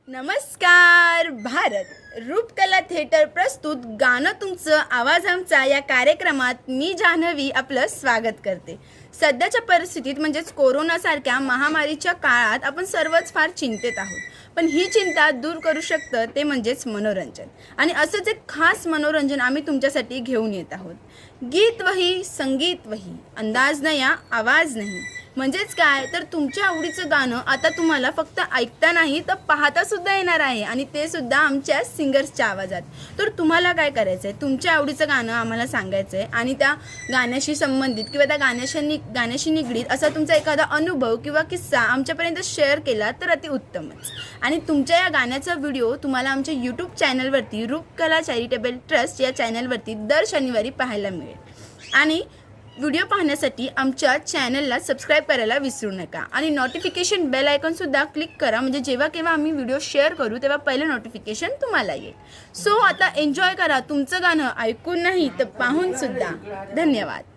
नमस्कार भारत रूपकला थिएटर प्रस्तुत गाणं तुमचं आवाज आमचा या कार्यक्रमात मी जान्हवी आपलं स्वागत करते। सध्याच्या परिस्थितीत म्हणजेच कोरोनासारख्या महामारीच्या काळात आपण सर्वच फार चिंतेत आहोत, पण ही चिंता दूर करू शकतं ते म्हणजेच मनोरंजन। आणि असंच एक खास मनोरंजन आम्ही तुमच्यासाठी घेऊन येत आहोत। गीत वही संगीत वही अंदाज नया आवाज नहीं म्हणजेच काय तर तुमच्या आवडीचं गाणं आता तुम्हाला फक्त ऐकता नाही तर पाहता सुद्धा येणार आहे, आणि ते सुद्धा आमच्या सिंगर्सच्या आवाजात। तर तुम्हाला काय करायचं आहे, तुमच्या आवडीचं गाणं आम्हाला सांगायचं आहे आणि त्या गाण्याशी संबंधित किंवा त्या गाण्याशी निगडीत असा तुमचा एखादा अनुभव किंवा किस्सा आमच्यापर्यंत शेअर केला तर अति उत्तमच। आणि तुमच्या या गाण्याचा व्हिडिओ तुम्हाला आमच्या यूट्यूब चॅनलवरती रूपकला चॅरिटेबल ट्रस्ट या चॅनलवरती दर शनिवारी पाहायला मिळेल। आणि व्हिडिओ पाहण्यासाठी आमच्या चॅनलला सबस्क्राइब करायला विसरू नका आणि नोटिफिकेशन बेल आयकॉन सुद्धा क्लिक करा, म्हणजे जेव्हा केव्हा आम्ही व्हिडिओ शेअर करू तेव्हा पहिलं नोटिफिकेशन तुम्हाला येईल। सो आता एन्जॉय करा तुमचं गाणं ऐकून नाही तर पाहून सुद्धा। धन्यवाद।